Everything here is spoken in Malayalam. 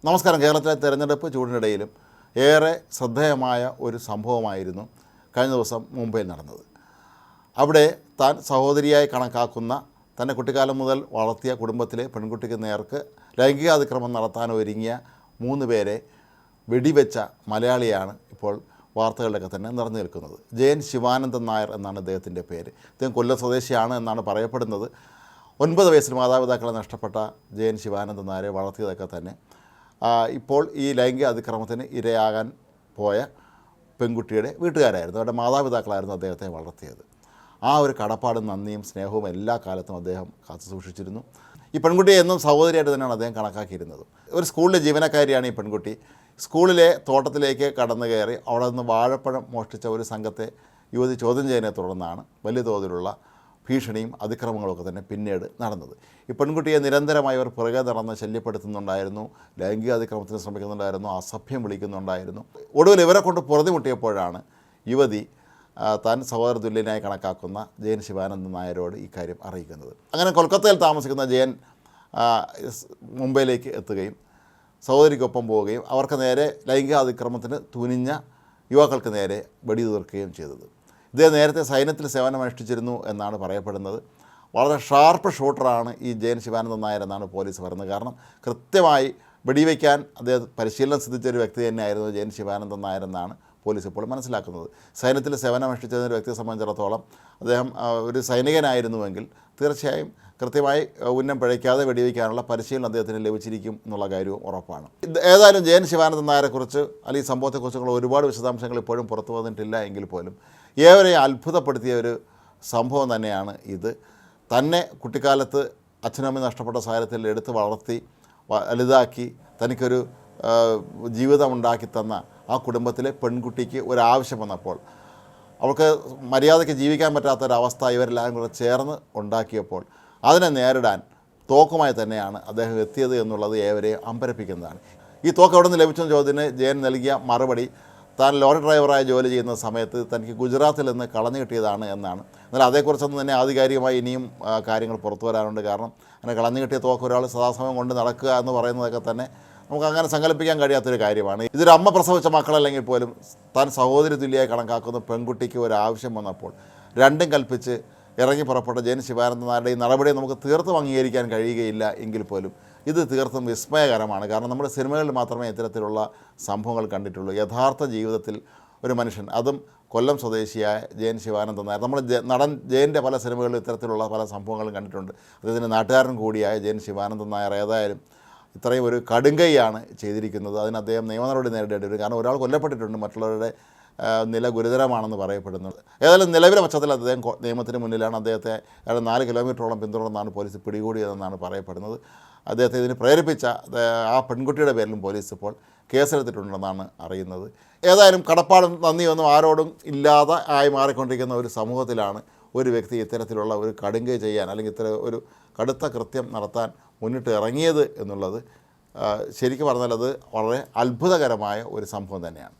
നമസ്കാരം. കേരളത്തിലെ തെരഞ്ഞെടുപ്പ് ചൂടിനിടയിലും ഏറെ ശ്രദ്ധേയമായ ഒരു സംഭവമായിരുന്നു കഴിഞ്ഞ ദിവസം മുംബൈയിൽ നടന്നത്. അവിടെ താൻ സഹോദരിയായി കണക്കാക്കുന്ന തന്നെ കുട്ടിക്കാലം മുതൽ വളർത്തിയ കുടുംബത്തിലെ പെൺകുട്ടിക്ക് നേർക്ക് ലൈംഗികാതിക്രമം നടത്താൻ ഒരുങ്ങിയ 3 പേരെ വെടിവെച്ച മലയാളിയാണ് ഇപ്പോൾ വാർത്തകളിലൊക്കെ തന്നെ നിറഞ്ഞു നിൽക്കുന്നത്. ജയൻ ശിവാനന്ദൻ നായർ എന്നാണ് അദ്ദേഹത്തിൻ്റെ പേര്. അദ്ദേഹം കൊല്ലം സ്വദേശിയാണ് എന്നാണ് പറയപ്പെടുന്നത്. 9 വയസ്സിൽ മാതാപിതാക്കളെ നഷ്ടപ്പെട്ട ജയൻ ശിവാനന്ദൻ നായരെ വളർത്തിയതൊക്കെ തന്നെ ഇപ്പോൾ ഈ ലൈംഗിക അതിക്രമത്തിന് ഇരയാകാൻ പോയ പെൺകുട്ടിയുടെ വീട്ടുകാരായിരുന്നു, അവരുടെ മാതാപിതാക്കളായിരുന്നു അദ്ദേഹത്തെ വളർത്തിയത്. ആ ഒരു കടപ്പാടും നന്ദിയും സ്നേഹവും എല്ലാ കാലത്തും അദ്ദേഹം കാത്തു സൂക്ഷിച്ചിരുന്നു. ഈ പെൺകുട്ടിയെ എന്നും സഹോദരിയായിട്ട് തന്നെയാണ് അദ്ദേഹം കണക്കാക്കിയിരുന്നത്. ഒരു സ്കൂളിലെ ജീവനക്കാരിയാണ് ഈ പെൺകുട്ടി. സ്കൂളിലെ തോട്ടത്തിലേക്ക് കടന്നു കയറി അവിടെ നിന്ന് വാഴപ്പഴം മോഷ്ടിച്ച ഒരു സംഘത്തെ യുവതി ചോദ്യം ചെയ്യുന്നതിനെ തുടർന്നാണ് വലിയ തോതിലുള്ള ഭീഷണിയും അതിക്രമങ്ങളൊക്കെ തന്നെ പിന്നീട് നടന്നത്. ഈ പെൺകുട്ടിയെ നിരന്തരമായി അവർ പുറകെ നടന്ന് ശല്യപ്പെടുത്തുന്നുണ്ടായിരുന്നു, ലൈംഗിക അതിക്രമത്തിന് ശ്രമിക്കുന്നുണ്ടായിരുന്നു, അസഭ്യം വിളിക്കുന്നുണ്ടായിരുന്നു. ഒടുവിൽ ഇവരെ കൊണ്ട് പൊറുതിമുട്ടിയപ്പോഴാണ് യുവതി താൻ സഹോദര തുല്യനായി കണക്കാക്കുന്ന ജയൻ ശിവാനന്ദൻ നായരോട് ഈ കാര്യം അറിയിക്കുന്നത്. അങ്ങനെ കൊൽക്കത്തയിൽ താമസിക്കുന്ന ജയൻ മുംബൈയിലേക്ക് എത്തുകയും സഹോദരിക്കൊപ്പം പോവുകയും അവർക്ക് നേരെ ലൈംഗിക അതിക്രമത്തിന് തുനിഞ്ഞ യുവാക്കൾക്ക് നേരെ വെടിയുതിർക്കുകയും ചെയ്തത്. ഇദ്ദേഹം നേരത്തെ സൈന്യത്തിൽ സേവനമനുഷ്ഠിച്ചിരുന്നു എന്നാണ് പറയപ്പെടുന്നത്. വളരെ ഷാർപ്പ് ഷൂട്ടറാണ് ഈ ജയൻ ശിവാനന്ദൻ നായർ എന്നാണ് പോലീസ് പറയുന്നത്. കാരണം കൃത്യമായി വെടിവയ്ക്കാൻ അദ്ദേഹം പരിശീലനം സിദ്ധിച്ച ഒരു വ്യക്തി തന്നെയായിരുന്നു ജയൻ ശിവാനന്ദൻ നായർ എന്നാണ് പോലീസ് ഇപ്പോൾ മനസ്സിലാക്കുന്നത്. സൈന്യത്തിൽ സേവനമനുഷ്ഠിച്ച ഒരു വ്യക്തിയെ സംബന്ധിച്ചിടത്തോളം അദ്ദേഹം ഒരു സൈനികനായിരുന്നുവെങ്കിൽ തീർച്ചയായും കൃത്യമായി ഉന്നം പിഴയ്ക്കാതെ വെടിവയ്ക്കാനുള്ള പരിശീലനം അദ്ദേഹത്തിന് ലഭിച്ചിരിക്കും എന്നുള്ള കാര്യവും ഉറപ്പാണ്. ഏതായാലും ജയൻ ശിവാനന്ദൻ നായരെക്കുറിച്ച് അല്ലെങ്കിൽ ഈ സംഭവത്തെക്കുറിച്ചുള്ള ഒരുപാട് വിശദാംശങ്ങൾ ഇപ്പോഴും പുറത്തു വന്നിട്ടില്ല എങ്കിൽ പോലും ഏവരെയും അത്ഭുതപ്പെടുത്തിയ ഒരു സംഭവം തന്നെയാണ് ഇത്. തന്നെ കുട്ടിക്കാലത്ത് അച്ഛനമ്മ നഷ്ടപ്പെട്ട സാഹചര്യത്തിൽ എടുത്ത് വളർത്തി വലുതാക്കി തനിക്കൊരു ജീവിതമുണ്ടാക്കി തന്ന ആ കുടുംബത്തിലെ പെൺകുട്ടിക്ക് ഒരാവശ്യം വന്നപ്പോൾ അവൾക്ക് മര്യാദയ്ക്ക് ജീവിക്കാൻ പറ്റാത്തൊരവസ്ഥ ഇവരെല്ലാം കൂടെ ചേർന്ന് ഉണ്ടാക്കിയപ്പോൾ അതിനെ നേരിടാൻ തോക്കുമായി തന്നെയാണ് അദ്ദേഹം എത്തിയത് എന്നുള്ളത് ഏവരെയും അമ്പരപ്പിക്കുന്നതാണ്. ഈ തോക്ക് എവിടെ നിന്ന് ലഭിച്ചെന്ന ചോദ്യത്തിന് ജയൻ നൽകിയ മറുപടി താൻ ലോറി ഡ്രൈവറായി ജോലി ചെയ്യുന്ന സമയത്ത് തനിക്ക് ഗുജറാത്തിൽ നിന്ന് കളഞ്ഞു കിട്ടിയതാണ് എന്നാണ്. എന്നാൽ അതേക്കുറിച്ചൊന്നും തന്നെ ആധികാരികമായി ഇനിയും കാര്യങ്ങൾ പുറത്തു വരാനുണ്ട്. കാരണം അങ്ങനെ കളഞ്ഞു കിട്ടിയ തോക്ക് ഒരാൾ സദാസമയം കൊണ്ട് നടക്കുക എന്ന് പറയുന്നതൊക്കെ തന്നെ നമുക്ക് അങ്ങനെ സങ്കല്പിക്കാൻ കഴിയാത്തൊരു കാര്യമാണ്. ഇതൊരു അമ്മ പ്രസവിച്ച മക്കളല്ലെങ്കിൽ പോലും താൻ സഹോദരി തുല്യമായി കണക്കാക്കുന്ന പെൺകുട്ടിക്ക് ഒരാവശ്യം വന്നപ്പോൾ രണ്ടും കൽപ്പിച്ച് ഇറങ്ങി പുറപ്പെട്ട ജയൻ ശിവാനന്ദൻ നായരുടെ ഈ നടപടിയെ നമുക്ക് തീർത്തും അംഗീകരിക്കാൻ കഴിയുകയില്ല എങ്കിൽ പോലും ഇത് തീർത്തും വിസ്മയകരമാണ്. കാരണം നമ്മുടെ സിനിമകളിൽ മാത്രമേ ഇത്തരത്തിലുള്ള സംഭവങ്ങൾ കണ്ടിട്ടുള്ളൂ. യഥാർത്ഥ ജീവിതത്തിൽ ഒരു മനുഷ്യൻ, അതും കൊല്ലം സ്വദേശിയായ ജയൻ ശിവാനന്ദൻ നായർ, നമ്മൾ നടൻ ജയൻ്റെ പല സിനിമകളിലും ഇത്തരത്തിലുള്ള പല സംഭവങ്ങളും കണ്ടിട്ടുണ്ട്. അദ്ദേഹത്തിൻ്റെ നാട്ടുകാരൻ കൂടിയായ ജയൻ ശിവാനന്ദൻ നായർ ഏതായാലും ഇത്രയും ഒരു കടുങ്കൈയാണ് ചെയ്തിരിക്കുന്നത്. അതിന് അദ്ദേഹം നിയമ നടപടി നേരിടേണ്ടി വരും. കാരണം ഒരാൾ കൊല്ലപ്പെട്ടിട്ടുണ്ട്, മറ്റുള്ളവരുടെ നില ഗുരുതരമാണെന്ന് പറയപ്പെടുന്നത്. ഏതായാലും നിലവിലെ പശ്ചാത്തലത്തിൽ അദ്ദേഹം നിയമത്തിന് മുന്നിലാണ്. അദ്ദേഹത്തെ 4 കിലോമീറ്ററോളം പിന്തുടർന്നാണ് പോലീസ് പിടികൂടിയതെന്നാണ് പറയപ്പെടുന്നത്. അദ്ദേഹത്തെ ഇതിന് പ്രേരിപ്പിച്ച ആ പെൺകുട്ടിയുടെ പേരിലും പോലീസ് ഇപ്പോൾ കേസെടുത്തിട്ടുണ്ടെന്നാണ് അറിയുന്നത്. ഏതായാലും കടപ്പാടും നന്ദിയൊന്നും ആരോടും ഇല്ലാതെ ആയി മാറിക്കൊണ്ടിരിക്കുന്ന ഒരു സമൂഹത്തിലാണ് ഒരു വ്യക്തി ഇത്തരത്തിലുള്ള ഒരു കടുങ്കൈ ചെയ്യാൻ അല്ലെങ്കിൽ ഇത്തരം ഒരു കടുത്ത കൃത്യം നടത്താൻ മുന്നിട്ട് ഇറങ്ങിയത് എന്നുള്ളത് ശരിക്കും പറഞ്ഞാൽ അത് വളരെ അത്ഭുതകരമായ ഒരു സംഭവം തന്നെയാണ്.